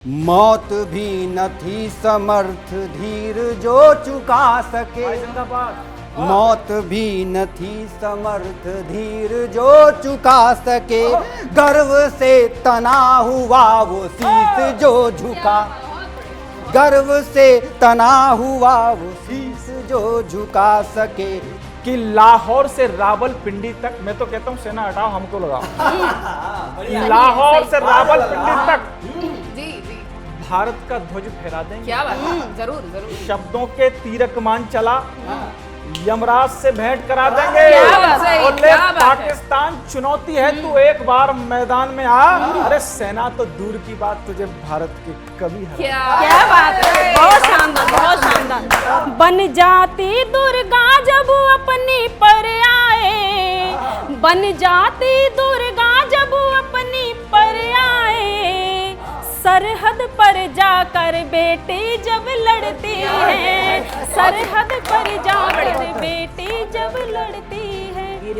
मौत भी न थी समर्थ धीर जो चुका सके। मौत भी न थी समर्थ धीर जो चुका सके। गर्व से तना हुआ वो शीस जो झुका। गर्व से तना हुआ वो शीस जो झुका सके। कि लाहौर से रावलपिंडी तक, मैं तो कहता हूँ सेना हटाओ हमको लगाओ। लाहौर से रावलपिंडी तक जी जी भारत का ध्वज फहरा देंगे। क्या बात है, जरूर जरूर। शब्दों के तीरकमान चला, यमराज से भेंट करा देंगे। क्या बात है, और ले क्या बात है। पाकिस्तान चुनौती है, तू एक बार मैदान में आ। अरे सेना तो दूर की बात, तुझे भारत की कभी हरा। क्या बात है, बहुत शानदार, बहुत शानदार। बन जाती दुर्गा जब अपनी पर आए। बन जाती दुर्गा जब अपनी पर आए। सरहद पर जाकर बेटी जब लड़ती है। सरहद पर जाकर बेटी जब लड़ती है। गिर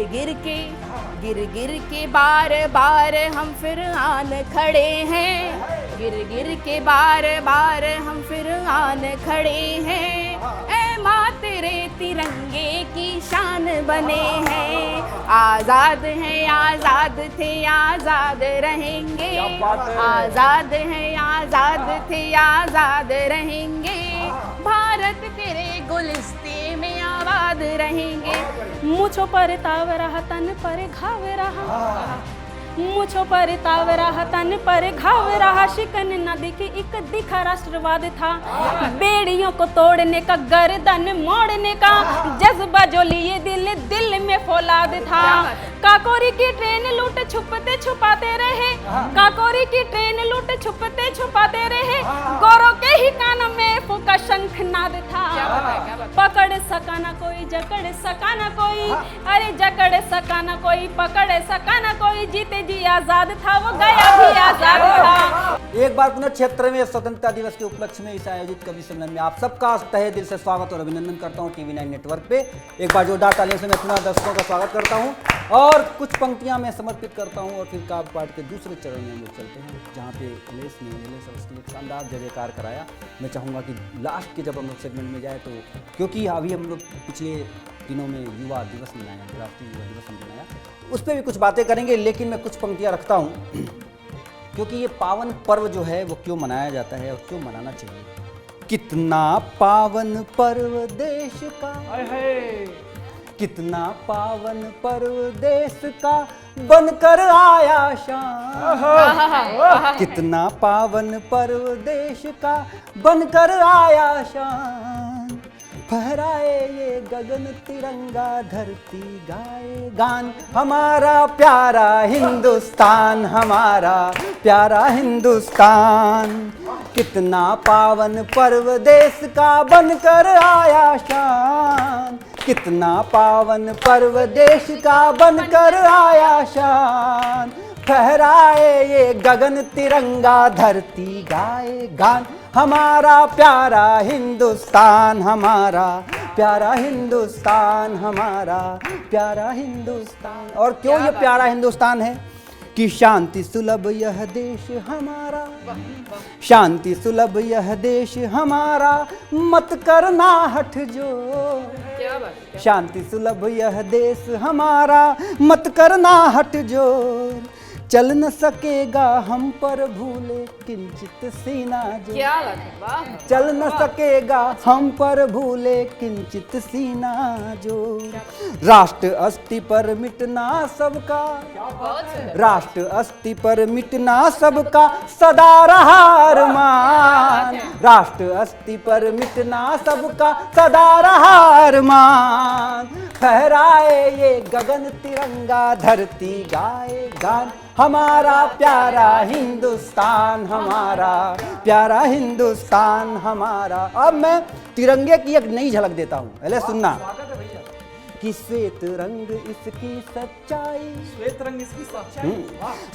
गिर के बार बार हम फिर आन खड़े हैं। गिर के बार बार हम फिर आन खड़े हैं। ऐ माँ तेरे तिरंगे की शान बने हैं। आजाद हैं, आजाद थे, आजाद रहेंगे। आजाद हैं, आजाद थे, आजाद रहेंगे। भारत तेरे गुलिस्ते में आबाद रहेंगे। मुझो पर ताव रहा तन पर घाव रहा। मुझो पर ताव रहा तन पर घाव रहा। शिकन नदी की एक दिखा राष्ट्रवाद था। बेड़ियों को तोड़ने का, गर्दन मोड़ने का जज्बा जो लिए दिल दिल में फौलाद था। काकोरी की ट्रेन लूट छुपते छुपाते रहे। काकोरी की ट्रेन लूट छुपते छुपाते रहे। गौरव के ही कान में फूका शंखनाद था। पकड़ सका ना कोई, जकड़ सका ना कोई। अरे जकड़ सका ना कोई, पकड़ सका ना कोई। जीते जी आजाद था, वो गया भी आजाद था। एक बार पुनः 76वें स्वतंत्रता दिवस के उपलक्ष्य में इस आयोजित कवि सम्मेलन में आप सबका तहे दिल से स्वागत और अभिनंदन करता हूं टीवी 9 नेटवर्क पे। एक बार जोरदार तालियों से मैं पुनः दर्शकों का स्वागत करता हूं और कुछ पंक्तियां मैं समर्पित करता हूं और फिर काव्य पाठ के दूसरे चरण में हम लोग चलते हैं, जहां पे अखिलेश ने उसके लिए शानदार जय जयकार कराया। मैं चाहूँगा कि लास्ट के जब हम लोग सेगमेंट में जाए तो, क्योंकि अभी हम लोग पिछले दिनों में युवा दिवस मनाया, राष्ट्रीय युवा दिवस मनाया, उस पर भी कुछ बातें करेंगे। लेकिन मैं कुछ पंक्तियाँ रखता हूँ क्योंकि ये पावन पर्व जो है वो क्यों मनाया जाता है और क्यों मनाना चाहिए। कितना पावन पर्व देश का, कितना पावन पर्व देश का बनकर आया शान। कितना पावन पर्व देश का बनकर आया शान। फहराए ये गगन तिरंगा, धरती गाए गान। हमारा प्यारा हिंदुस्तान, हमारा प्यारा हिंदुस्तान। कितना पावन पर्व देश का बनकर आया शान। कितना पावन पर्व देश का बनकर आया शान। फहराए ये गगन तिरंगा, धरती गाए गान। हमारा प्यारा हिंदुस्तान, हमारा प्यारा हिंदुस्तान, हमारा प्यारा हिंदुस्तान। और क्यों ये प्यारा हिंदुस्तान है कि शांति सुलभ यह देश हमारा। शांति सुलभ यह देश हमारा, मत करना हठ जोर। शांति सुलभ यह देश हमारा, मत करना हठ जोर। चल न सकेगा हम पर भूले किंचित सीना जोर। क्या बात है, वाह। चल न सकेगा हम पर भूले किंचित सीना जोर। राष्ट्र अस्थि पर मिटना सबका, राष्ट्र अस्थि पर मिटना सबका सदा रहा अरमान। राष्ट्र अस्थि पर मिटना सबका सदा रहा अरमान। फहराए ये गगन तिरंगा, धरती गाए गान। हमारा प्यारा हिंदुस्तान, हमारा प्यारा हिंदुस्तान, हमारा। अब मैं तिरंगे की एक नई झलक देता हूँ, पहले सुनना। कि श्वेत रंग इसकी सच्चाई, श्वेत रंग इसकी सच्चाई,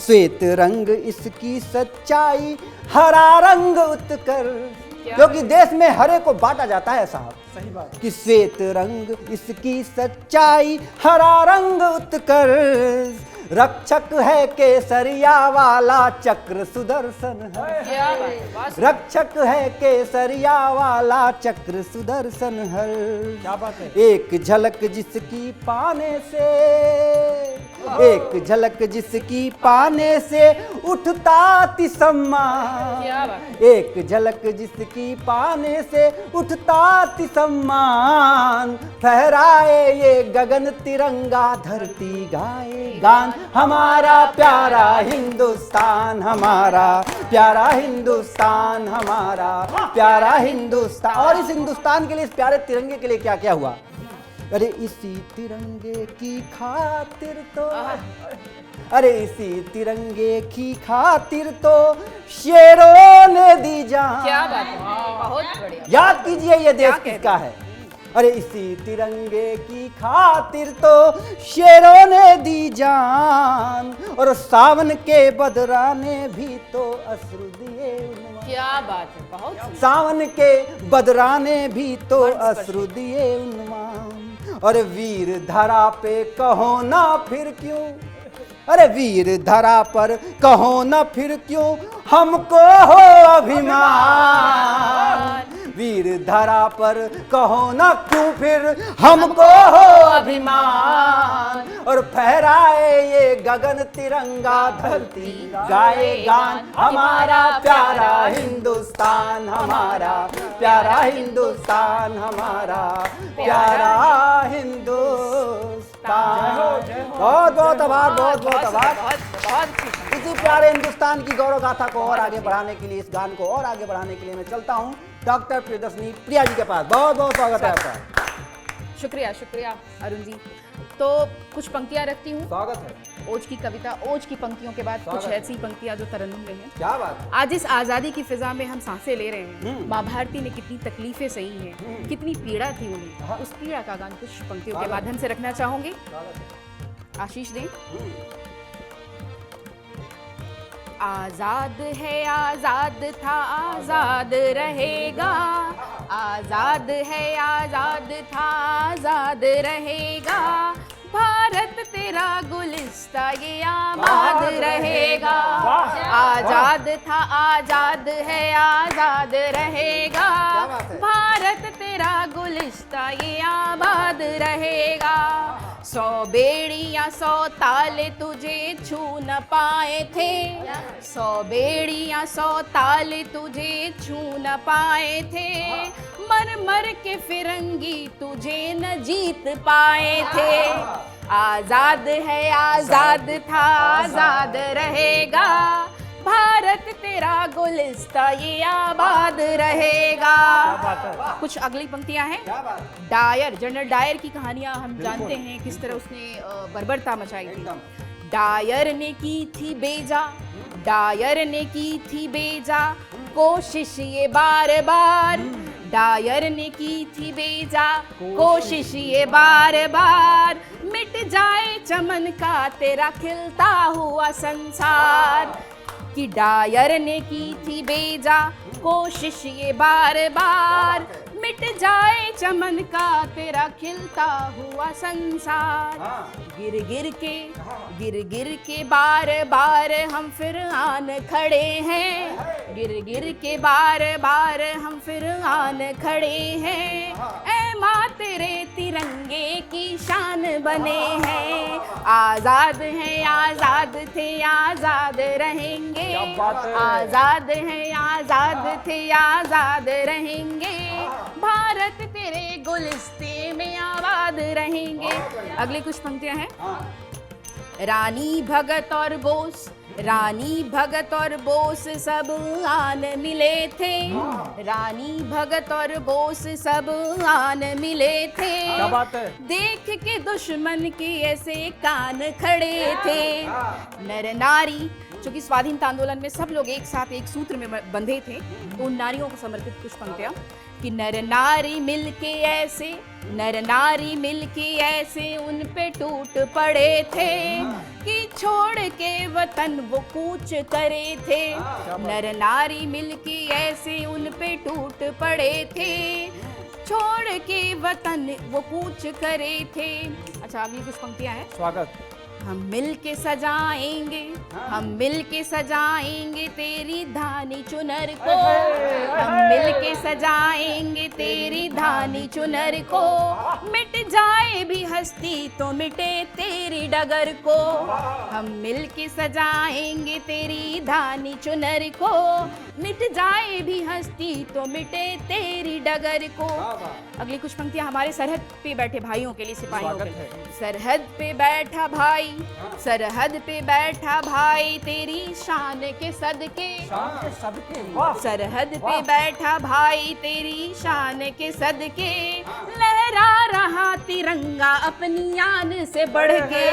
श्वेत रंग इसकी सच्चाई, हरा रंग उत्कर। क्योंकि देश में हरे को बांटा जाता है साहब। सही बात। कि श्वेत रंग इसकी सच्चाई, हरा रंग उत्कर्ष। रक्षक है केसरिया वाला चक्र सुदर्शन हर। क्या बात है, वाह। रक्षक है केसरिया वाला चक्र सुदर्शन हर। क्या बात है। एक झलक जिसकी पाने से, एक झलक जिसकी पाने से उठता तिसम्मान। क्या बात एक झलक जिसकी पाने से उठता तिसम्मान। फहराए ये गगन तिरंगा, धरती गाए गान, हमारा प्यारा हिंदुस्तान, हमारा प्यारा हिंदुस्तान, हमारा प्यारा हिंदुस्तान। और इस हिंदुस्तान के लिए, इस प्यारे तिरंगे के लिए क्या क्या हुआ? अरे इसी तिरंगे की खातिर तो, अरे इसी तिरंगे की खातिर तो शेरों ने दी जान। क्या बात है, बहुत बढ़िया। याद कीजिए ये देश क्या कह किसका है। अरे इसी तिरंगे की खातिर तो शेरों ने दी जान, और सावन के बदराने भी तो अश्रु दिए उन्वान। क्या बात है, बहुत सुंदर। सावन के बदराने भी तो अश्रु दिए उन्वान। और वीर धरा पे कहो ना फिर क्यों, अरे वीर धरा पर कहो ना फिर क्यों हमको हो अभिमान। वीर धरा पर कहो ना क्यों फिर हमको हो अभिमान। और फहराए ये गगन तिरंगा, धरती गाए गान, हमारा प्यारा हिंदुस्तान, हमारा प्यारा हिंदुस्तान, हमारा प्यारा हिंदुस्तान। बहुत बहुत आभार, बहुत बहुत आभार। बहुत अच्छी। इसी प्यारे हिंदुस्तान की गौरव गाथा को और आगे बढ़ाने के लिए, इस गान को और आगे बढ़ाने के लिए मैं चलता हूँ डॉक्टर प्रियदर्शनी प्रिया जी के पास। बहुत बहुत स्वागत है आपका। शुक्रिया शुक्रिया अरुण जी। तो कुछ पंक्तियां रखती हूँ। स्वागत है। ओज की कविता, ओज की पंक्तियों के बाद कुछ स्वागत है। ऐसी पंक्तियां जो तरन्नुम में हैं। क्या बात है। आज इस आज़ादी की फिजा में हम सांसें ले रहे हैं। माँ भारती ने कितनी तकलीफें सही हैं, कितनी पीड़ा थी उन्हें, उस पीड़ा का गान कुछ पंक्तियों के माध्यम से रखना चाहूंगी। आशीष दें। आजाद है, आजाद था, आजाद रहेगा। आजाद है, आजाद था, आजाद रहेगा। भारत तेरा गुलिस्ता ये आबाद रहेगा। आजाद था, आजाद है, आजाद रहेगा। भारत तेरा गुलिस्ता ये आबाद रहेगा। 100 बेड़ियां 100 ताले तुझे छू न पाए थे। 100 बेड़ियां 100 ताले तुझे छू न पाए थे। मर मर के फिरंगी तुझे न जीत पाए थे। आजाद है, आजाद था, आजाद रहेगा। भारत तेरा गुलिस्ता ये आबाद रहेगा। कुछ अगली पंक्तियां हैं। डायर, जनरल डायर की कहानियां हम जानते हैं, किस तरह उसने बर्बरता मचाई थी। डायर ने की थी बेजा, डायर ने की थी बेजा कोशिश ये बार बार। डायर ने की थी बेजा कोशिश ये बार बार। मिट जाए चमन का तेरा खिलता हुआ संसार। कि डायर ने की थी बेजा कोशिश ये बार बार। मिट जाए चमन का तेरा खिलता हुआ संसार। गिर गिर के बार बार हम फिर आन खड़े हैं। गिर गिर के बार बार हम फिर आन खड़े हैं। ऐ माँ तेरे तिरंगे की शान बने हैं। आजाद हैं, आजाद थे, आजाद रहेंगे। आजाद हैं, आजाद थे, आजाद रहेंगे। भारत तेरे गुलिस्ते में आबाद रहेंगे। अगली कुछ पंक्तियां हैं। रानी भगत और बोस, रानी भगत और बोस सब आन मिले थे। रानी भगत और बोस सब आन मिले थे। क्या बात है। देख के दुश्मन के ऐसे कान खड़े थे। नर नारी, चूंकि स्वाधीनता आंदोलन में सब लोग एक साथ एक सूत्र में बंधे थे, तो उन नारियों को समर्पित कुछ पंक्तियां। कि नर नारी मिलके ऐसे, नर नारी मिलके ऐसे उन पे टूट पड़े थे। कि छोड़ के वतन वो कूच करे थे। नर नारी मिलके ऐसे उन पे टूट पड़े थे। छोड़ के वतन वो कूच करे थे। अच्छा, अगली कुछ पंक्तियां हैं। स्वागत। हम मिल के सजाएंगे, हम मिल के सजाएंगे तेरी धानी चुनर को, हम मिल के सजाएंगे तेरी धानी चुनर को, मिट जाए भी हस्ती तो मिटे तेरी डगर को, हम मिल के सजाएंगे तेरी धानी चुनर को, मिट जाए भी हस्ती तो मिटे तेरी डगर को। अगली कुछ पंक्तियां हमारे सरहद पे बैठे भाइयों के लिए, सिपाहियों के लिए। सरहद पे बैठा भाई, सरहद पे बैठा भाई तेरी शान के सदके, सरहद पे बैठा भाई तेरी शान के सदके, लहरा रहा तिरंगा अपनी आन से बढ़ के,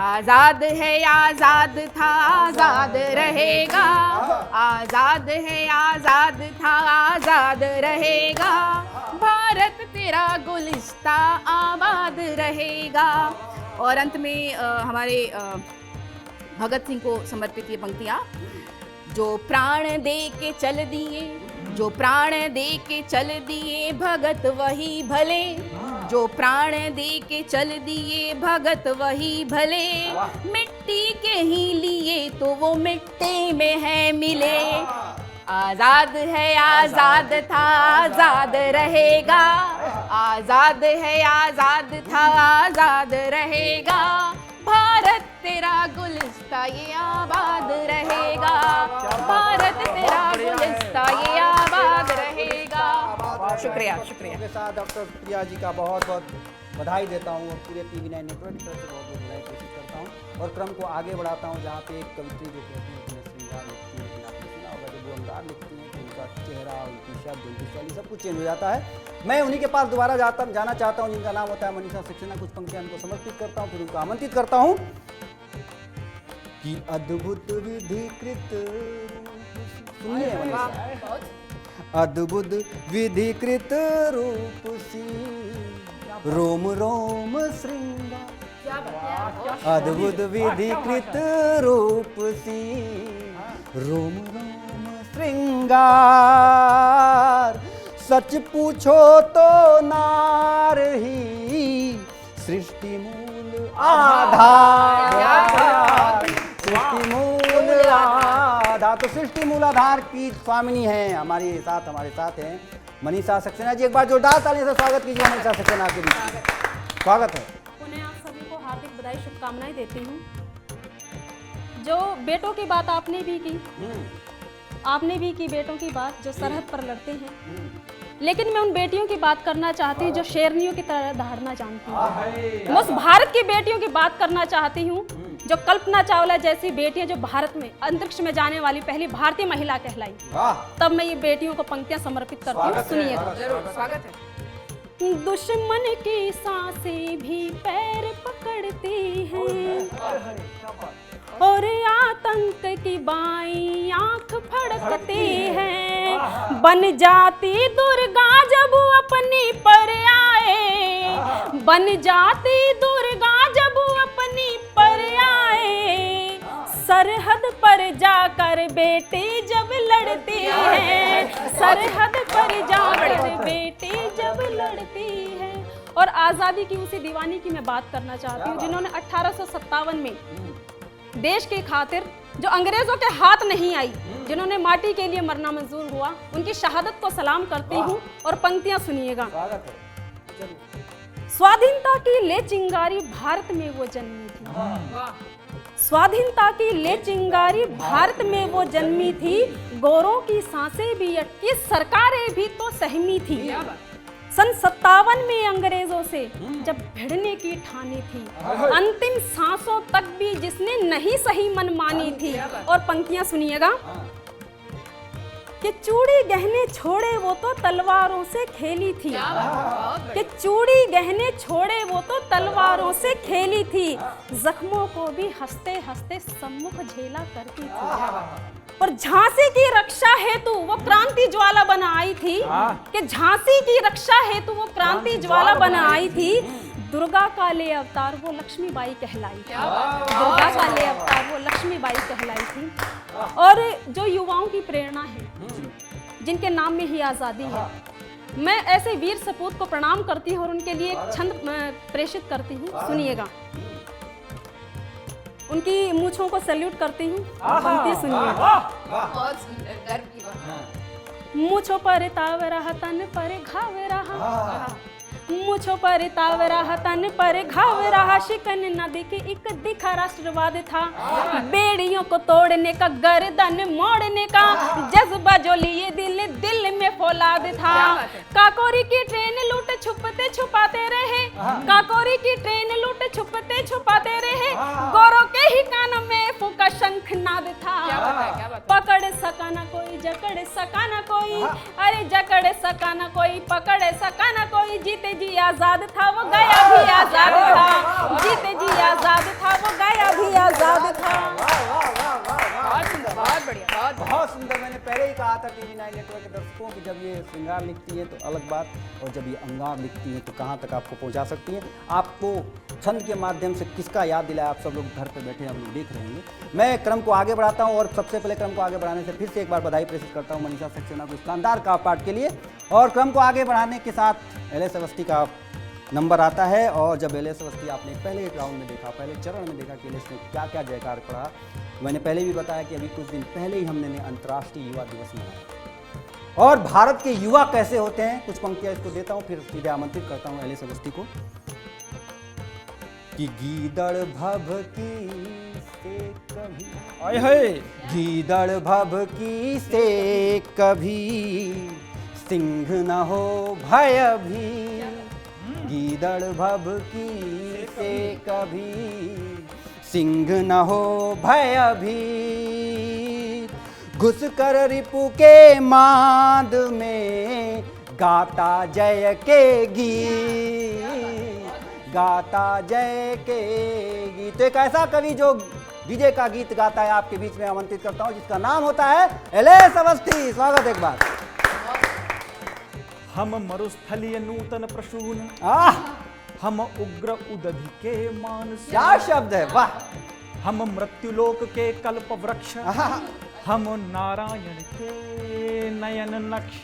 आजाद है आजाद था आजाद रहेगा, आजाद है आजाद था आजाद रहेगा, भारत तेरा गुलिस्ता आबाद रहेगा। और अंत में हमारे भगत सिंह को समर्पित ये पंक्तियाँ। जो प्राण दे के चल दिए, जो प्राण दे के चल दिए भगत वही भले, जो प्राण दे के चल दिए भगत वही भले, मिट्टी के ही लिए तो वो मिट्टी में है मिले, आजाद है आजाद था आजाद रहेगा, आजाद है आजाद था आजाद रहेगा, भारत तेरा गुलिस्ता ये आबाद रहेगा, भारत तेरा गुलिस्ता ये आबाद रहेगा। शुक्रिया शुक्रिया। के साथ डॉक्टर प्रिया जी का बहुत बहुत बधाई देता हूँ और पूरे TV9 नेटवर्क की तरफ से बहुत बहुत बधाई कोशिश करता हूँ और क्रम को आगे बढ़ाता हूँ, जहाँ पे एक कवित्री जो कहती है श्रृंगार लिखती है, लेकिन आपने सुना होगा जब वो अंगार लिखती हैं तो उनका चेहरा, उनकी शब्द, उनकी शैली सब कुछ चेंज हो जाता है। मैं उन्हीं के पास दोबारा जाना चाहता हूँ जिनका नाम होता है मनीषा सक्सेना। कुछ पंक्तियाँ उनको समर्पित करता हूँ, फिर उनको आमंत्रित करता हूँ कि अद्भुत विधिकृत, सुनिए मनीषा, अद्भुत विधिकृत रूप सी रोम रोम श्रृंगार, अद्भुत विधिकृत रूप सी रोम रोम श्रृंगार, सच पूछो तो नार ही सृष्टि मूल आधार, सृष्टि मूल आधार। तो सृष्टि मूल आधार की स्वामिनी है हमारे साथ हैं मनीषा सक्सेना जी। एक बार जोरदार तालियों से स्वागत कीजिए मनीषा सक्सेना के बीच। स्वागत है। उन्हें आप सभी को हार्दिक बधाई शुभकामनाएं देती हूँ। जो बेटों की बात आपने भी की बेटों की बात जो सरहद पर लड़ते हैं, लेकिन मैं उन बेटियों की बात करना चाहती हूँ जो शेरनियों की तरह दहाड़ना जानती हूँ। मैं उस भारत की बेटियों की बात करना चाहती हूँ जो कल्पना चावला जैसी बेटियां जो भारत में अंतरिक्ष में जाने वाली पहली भारतीय महिला कहलाई। तब मैं ये बेटियों को पंक्तियां समर्पित करती हूँ, सुनिएगा। स्वागत है। दुश्मन की सांसें भी पैर पकड़ती हैं और आतंक की बाईं आंख फड़कती हैं, बन जाती दुर्गा जब अपनी पर आए, बन जाती दुर्गा जब अपनी पर आए, सरहद पर जाकर बेटी जब लड़ती है, सरहद पर जाकर बेटी जब लड़ती है। और आज़ादी की उसी दीवानी की मैं बात करना चाहती हूँ जिन्होंने 1857 में देश की खातिर जो अंग्रेजों के हाथ नहीं आई, जिन्होंने माटी के लिए मरना मंजूर हुआ, उनकी शहादत को सलाम करती हूँ और पंक्तियां सुनिएगा। स्वाधीनता की ले चिंगारी भारत में वो जन्मी थी, स्वाधीनता की ले चिंगारी भारत में वो जन्मी थी, गोरों की सांसें भी अटकी सरकारें भी तो सहमी थी। सन 57 में अंग्रेजों से जब भिड़ने की ठानी थी, अंतिम सांसों तक भी जिसने नहीं सही मनमानी थी। और पंक्तियां सुनिएगा कि चूड़ी गहने छोड़े वो तो तलवारों से खेली थी, कि चूड़ी गहने छोड़े वो तो तलवारों से खेली थी, जख्मों को भी हंसते हंसते सम्मुख झेला करती थी। और झांसी की रक्षा हेतु वो क्रांति ज्वाला बना आई थी, कि झांसी की रक्षा हेतु वो क्रांति ज्वाला बना आई थी। दुर्गा का ले अवतार वो लक्ष्मीबाई कहलाई, दुर्गा का ले अवतार वो लक्ष्मीबाई कहलाई थी। और जो युवाओं की प्रेरणा है, जिनके नाम में ही आज़ादी है, मैं ऐसे वीर सपूत को प्रणाम करती हूँ और उनके लिए एक छंद प्रेषित करती हूँ, सुनिएगा। उनकी मूछों को सैल्यूट करती हूँ। पंक्ति सुनिए। बहुत सुंदर, गर्व की बात। मूछों पर ताव रहा तन पर घाव रहा, मूछों पर ताव रहा तन पर घाव रहा, शिकन नदी की एक दिखा राष्ट्रवाद था, बेड़ियों को तोड़ने का गर्दन मोड़ने का जज्बा जो लिए दिल दिल में फौलाद था। काकोरी की ट्रेन लूट छुपते छुपाते रहे, काकोरी की ट्रेन लूट छुपते छुपाते रहे, गोरों के ही कान में फूका शंखनाद था। पकड़ सका ना कोई, जकड़ सका ना कोई, अरे जकड़ सका ना कोई, पकड़ सका ना कोई, जीते जी आजाद था वो गया भी आजाद था, जीते जी आजाद था वो गया भी आजाद था। बहुत सुंदर, बहुत बढ़िया, बहुत सुंदर। मैंने पहले ही कहा था टीवी 9 नेटवर्क के दर्शकों कि जब ये श्रृंगार लिखती है तो अलग बात, और जब ये अंगार लिखती है तो कहाँ तक आपको पहुँचा सकती हैं। आपको छंद के माध्यम से किसका याद दिलाया, आप सब लोग घर पे बैठे आप लोग देख रहे होंगे। मैं क्रम को आगे बढ़ाता हूँ, और सबसे पहले क्रम को आगे बढ़ाने से फिर से एक बार बधाई प्रेषित करता हूँ मनीषा सक्सेना को इस शानदार का पाठ के लिए। और क्रम को आगे बढ़ाने के साथ एल एस अवस्थी का नंबर आता है। और जब एल एस अवस्थी आपने पहले राउंड में देखा, पहले चरण में देखा कि एल एस ने क्या क्या जयकार पड़ा, मैंने पहले भी बताया कि अभी कुछ दिन पहले ही हमने अंतर्राष्ट्रीय युवा दिवस मनाया। और भारत के युवा कैसे होते हैं, कुछ पंक्तियां इसको देता हूं, फिर सीधे आमंत्रित करता हूं एल एस अवस्थी को। कि गीदड़ भभकी से कभी, आए हाय, गीदड़ भभकी से कभी सिंह न हो भय भी, गीदड़ भभकी से कभी सिंह न हो भय भी, घुस कर रिपु के मांद में गाता जय के गीत, गाता जय के गीत। तो एक ऐसा कवि जो विजय का गीत गाता है आपके बीच में आमंत्रित करता हूं, जिसका नाम होता है एल एस अवस्थी। स्वागत एक बार। हम मरुस्थलीय नूतन प्रसून, हम उग्र उदधि के मानस, क्या शब्द है, वाह। हम मृत्युलोक के कल्प वृक्ष, हम नारायण के नयन नक्ष,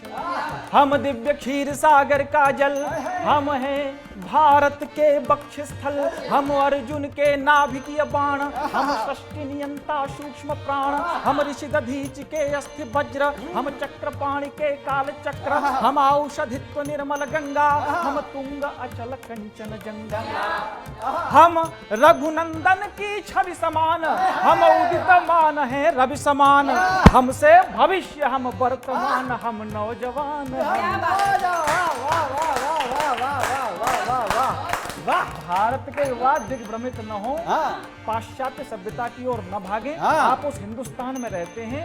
हम दिव्य क्षीर सागर का जल, हम हैं भारत के बक्ष स्थल, हम अर्जुन के नाभिकीय बाण, हम सृष्टि नियंता सूक्ष्म प्राण, हम ऋषि दधीच के अस्थि वज्र, हम चक्रपाणि के काल चक्र, हम औषधित्व निर्मल गंगा, हम तुंग अचल कंचन जंगा, हम रघुनंदन की छवि समान, हम उदितमान हैं रवि समान, हमसे भविष्य हम वर्तमान, हम नौजवान। भारत के युवा दिग्भ्रमित न हो, पाश्चात्य सभ्यता की ओर न भागे। आप उस हिंदुस्तान में रहते हैं।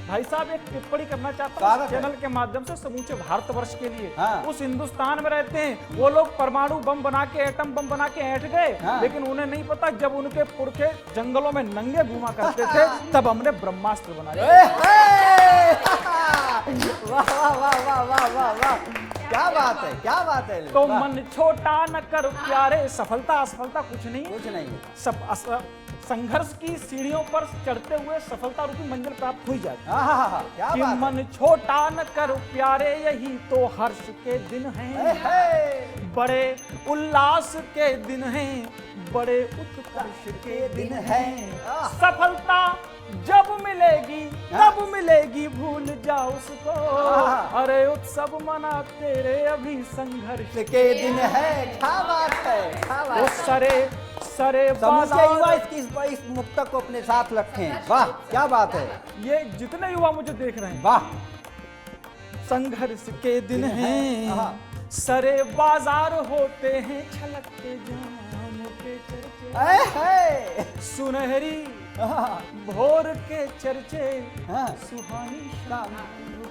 भाई साहब एक टिप्पणी करना चाहता हूँ चैनल के माध्यम से समूचे भारतवर्ष के लिए। उस हिंदुस्तान में रहते हैं, वो लोग परमाणु बम बना के, एटम बम बना के ऐठ गए, लेकिन उन्हें नहीं पता जब उनके पुरखे जंगलों में नंगे घूमा करते थे तब हमने ब्रह्मास्त्र बनाया। वाह वाह वाह वाह वाह वाह वाह, क्या बात है, क्या बात है। तो मन छोटा न कर प्यारे, सफलता असफलता कुछ नहीं, कुछ नहीं। सब संघर्ष की सीढ़ियों पर चढ़ते हुए सफलता रूपी मंजिल प्राप्त हुई जाती क्या कि बात है। मन छोटा न कर प्यारे, यही तो हर्ष के दिन हैं, बड़े उल्लास के दिन हैं, बड़े उत्कर्ष के दिन हैं। सफलता जब मिलेगी तब मिलेगी, भूल जाओ उसको, अरे उत्सव मनाते रे अभी संघर्ष के दिन है। क्या बात है, क्या बात है। सरे सरे समूचे युवा इस मुक्तक को अपने साथ रखें। वाह क्या बात है। ये जितने युवा मुझे देख रहे हैं, वाह। संघर्ष के दिन हैं, सरे बाजार होते हैं, छलकते जाम के चर्चे, सुनहरी भोर के चर्चे, सुहानी शाम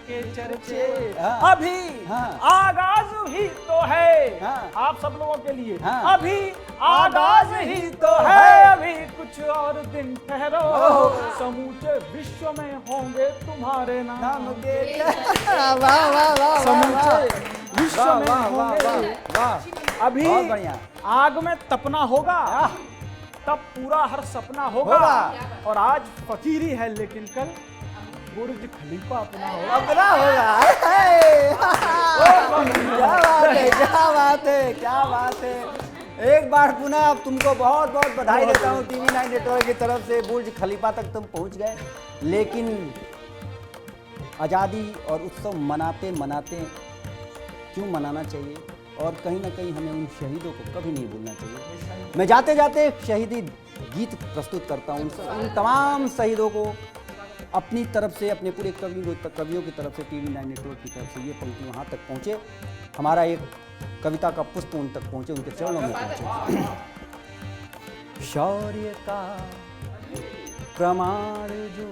के चर्चे, अभी आगाज ही तो है। आप सब लोगों के लिए अभी आगाज ही तो है, अभी कुछ और दिन ठहरो, समूचे विश्व में होंगे तुम्हारे नाम के, समूचे विश्व में होंगे। अभी आग में तपना होगा, तब पूरा हर सपना होगा। और आज फकीरी है लेकिन कल बुर्ज खलीफा अपना होगा, अपना होगा। क्या बात है, क्या बात है, क्या बात है। एक बार पुनः अब तुमको बहुत बहुत बधाई देता हूँ। टीवी 9 नेटवर्क की तरफ से बुर्ज खलीफा तक तुम पहुँच गए, लेकिन आज़ादी और उत्सव मनाते मनाते क्यों मनाना चाहिए, और कहीं ना कहीं हमें उन शहीदों को कभी नहीं भूलना चाहिए। मैं जाते जाते एक शहीदी गीत प्रस्तुत करता हूँ उन तमाम शहीदों को अपनी तरफ से, अपने पूरे कवियों की तरफ से, टीवी 9 नेटवर्क की तरफ से ये पंक्ति वहाँ तक पहुँचे, हमारा एक कविता का पुष्प उन तक पहुँचे, उनके चरणों में पहुँचे। शौर्य का प्रमाण जो,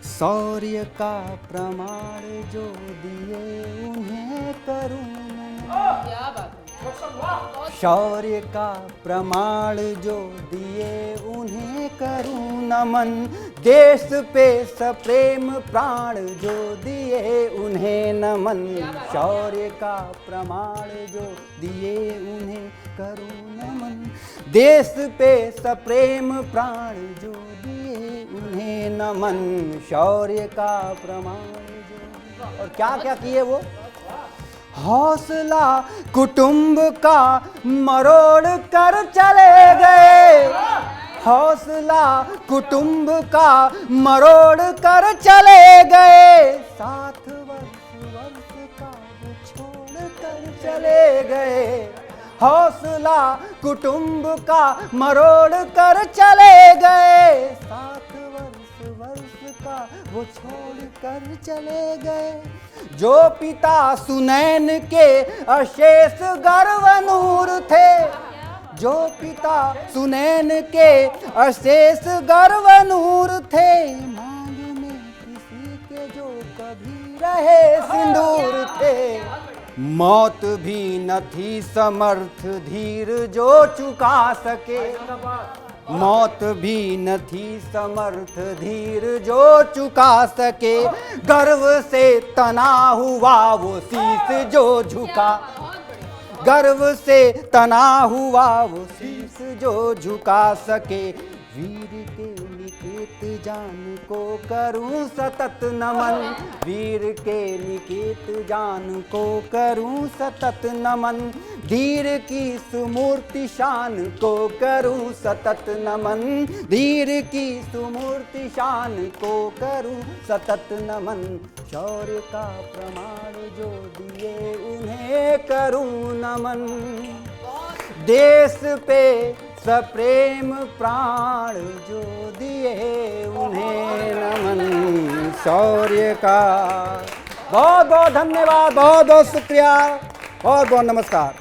शौर्य का प्रमाण जो दिए उन्हें करूं नमन। शौर्य का प्रमाण जो दिए उन्हें करूं नमन। देश पे सप्रेम प्राण जो दिए उन्हें नमन। शौर्य का प्रमाण जो दिए उन्हें करूं नमन। देश पे सप्रेम प्राण जो दिए उन्हें नमन। शौर्य का प्रमाण जो, और क्या क्या किए वो, हौसला कुटुंब का मरोड़ कर चले गए। हौसला कुटुंब का मरोड़ कर चले गए। 7 वर्ष का वो छोड़ कर चले गए। हौसला कुटुंब का मरोड़ कर चले गए। 7 वर्ष का वो छोड़ कर चले गए। जो पिता सुनैन के अशेष गर्व नूर थे। जो पिता सुनैन के अशेष गर्व नूर थे। मांग में किसी के जो कभी रहे सिंदूर थे। मौत भी न थी समर्थ धीर जो चुका सके। मौत भी न थी समर्थ धीर जो चुका सके। गर्व से तना हुआ वो शीश जो झुका। गर्व से तना हुआ वो शीश जो झुका सके। वीर के निकेत जान को करूं सतत नमन। वीर के निकेत जान को करूं सतत नमन। धीर की सुमूर्ति शान को करूं सतत नमन। धीर की सुमूर्ति शान को करूं सतत नमन। शौर्य का प्रमाण जो दिए उन्हें करूं नमन। देश पे सप्रेम प्राण जो दिए उन्हें नमन। शौर्य का बहुत बहुत धन्यवाद, बहुत बहुत शुक्रिया, बहुत बहुत नमस्कार।